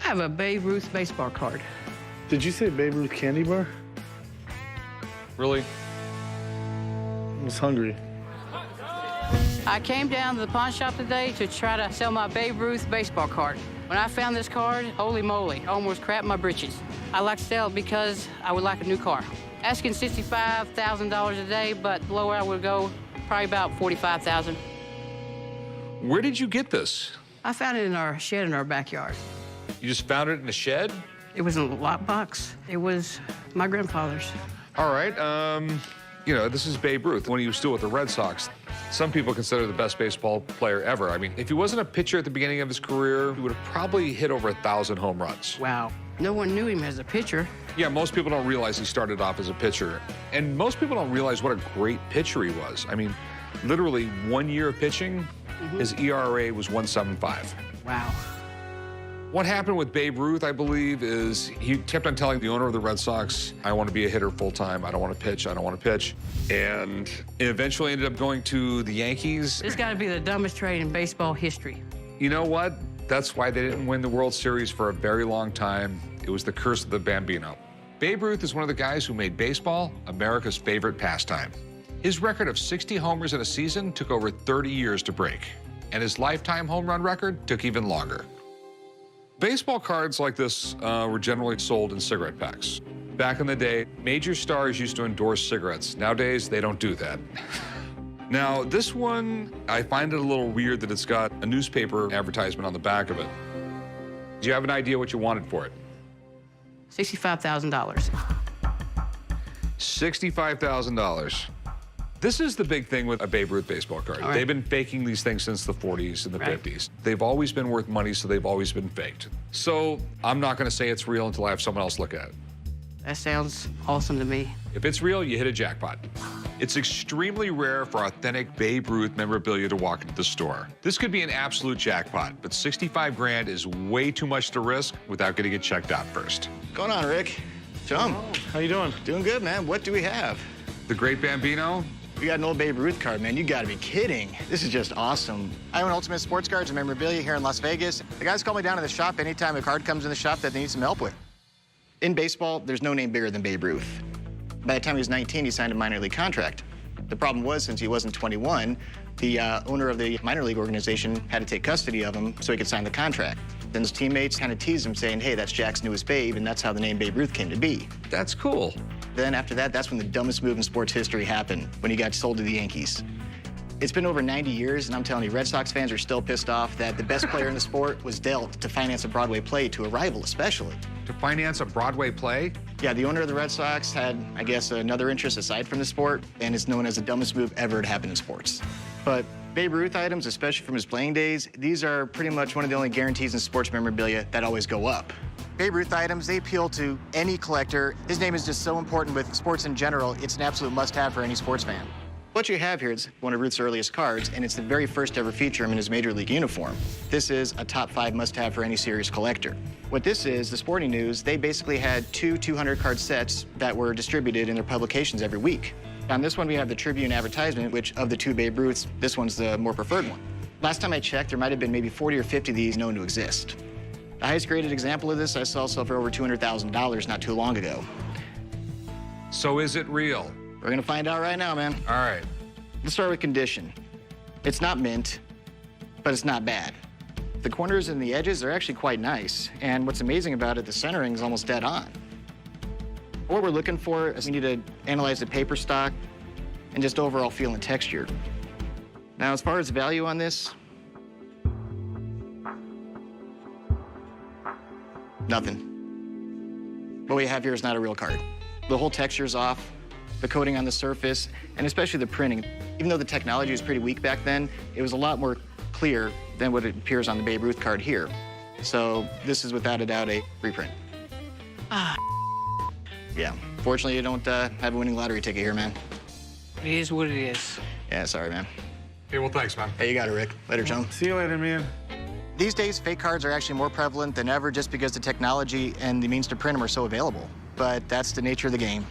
I have a Babe Ruth baseball card. Did you say Babe Ruth candy bar? Really? I was hungry. I came down to the pawn shop today to try to sell my Babe Ruth baseball card. When I found this card, holy moly, I almost crapped my britches. I like to sell it because I would like a new car. Asking $65,000 a day, but the lower I would go, probably about $45,000. Where did you get this? I found it in our shed in our backyard. You just found it in a shed? It was in a lockbox. It was my grandfather's. All right, you know, this is Babe Ruth when he was still with the Red Sox. Some people consider the best baseball player ever. I mean, if he wasn't a pitcher at the beginning of his career, he would have probably hit over 1,000 home runs. Wow. No one knew him as a pitcher. Yeah, most people don't realize he started off as a pitcher. And most people don't realize what a great pitcher he was. I mean, literally 1 year of pitching, his ERA was 1.75. Wow. What happened with Babe Ruth, I believe, is he kept on telling the owner of the Red Sox, I want to be a hitter full-time. I don't want to pitch. I don't want to pitch. And it eventually ended up going to the Yankees. This got to be the dumbest trade in baseball history. You know what? That's why they didn't win the World Series for a very long time. It was the curse of the Bambino. Babe Ruth is one of the guys who made baseball America's favorite pastime. His record of 60 homers in a season took over 30 years to break. And his lifetime home run record took even longer. Baseball cards like this were generally sold in cigarette packs. Back in the day, major stars used to endorse cigarettes. Nowadays, they don't do that. Now, this one, I find it a little weird that it's got a newspaper advertisement on the back of it. Do you have an idea what you wanted for it? $65,000. $65,000. This is the big thing with a Babe Ruth baseball card. All right. They've been faking these things since the 40s and the Right. 50s. They've always been worth money, so they've always been faked. So I'm not going to say it's real until I have someone else look at it. That sounds awesome to me. If it's real, you hit a jackpot. It's extremely rare for authentic Babe Ruth memorabilia to walk into the store. This could be an absolute jackpot, but 65 grand is way too much to risk without getting it checked out first. What's going on, Rick? Chum. How you doing? Doing good, man. What do we have? The Great Bambino? We got an old Babe Ruth card, man. You gotta be kidding. This is just awesome. I own Ultimate Sports Cards and Memorabilia here in Las Vegas. The guys call me down to the shop anytime a card comes in the shop that they need some help with. In baseball, there's no name bigger than Babe Ruth. By the time he was 19, he signed a minor league contract. The problem was, since he wasn't 21, the owner of the minor league organization had to take custody of him so he could sign the contract. Then his teammates kind of teased him, saying, hey, that's Jack's newest Babe, and that's how the name Babe Ruth came to be. That's cool. Then after that, that's when the dumbest move in sports history happened, when he got sold to the Yankees. It's been over 90 years, and I'm telling you, Red Sox fans are still pissed off that the best player in the sport was dealt to finance a Broadway play to a rival, especially. To finance a Broadway play? Yeah, the owner of the Red Sox had, I guess, another interest aside from the sport, and it's known as the dumbest move ever to happen in sports. But Babe Ruth items, especially from his playing days, these are pretty much one of the only guarantees in sports memorabilia that always go up. Babe Ruth items, they appeal to any collector. His name is just so important with sports in general, it's an absolute must-have for any sports fan. What you have here is one of Ruth's earliest cards, and it's the very first ever feature him in his major league uniform. This is a top 5 must-have for any serious collector. What this is, the Sporting News, they basically had 2 200-card sets that were distributed in their publications every week. On this one, we have the Tribune advertisement, which of the 2 Babe Ruths, this one's the more preferred one. Last time I checked, there might have been maybe 40 or 50 of these known to exist. The highest graded example of this I saw sell for over $200,000 not too long ago. So is it real? We're gonna find out right now, man. All right. Let's start with condition. It's not mint, but it's not bad. The corners and the edges are actually quite nice, and what's amazing about it, the centering is almost dead on. What we're looking for is we need to analyze the paper stock and just overall feel and texture. Now, as far as value on this, nothing. What we have here is not a real card. The whole texture's off, the coating on the surface, and especially the printing. Even though the technology was pretty weak back then, it was a lot more clear than what it appears on the Babe Ruth card here. So this is without a doubt a reprint. Ah, Yeah, fortunately you don't have a winning lottery ticket here, man. it is what it is. Yeah, sorry, man. Okay, well, thanks, man. Hey, you got it, Rick. Later, chum. See you later, man. These days, fake cards are actually more prevalent than ever just because the technology and the means to print them are so available. But that's the nature of the game.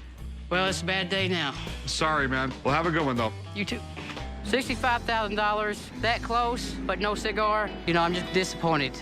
Well, it's a bad day now. Sorry, man. Well, have a good one, though. You too. $65,000, that close, but no cigar. You know, I'm just disappointed.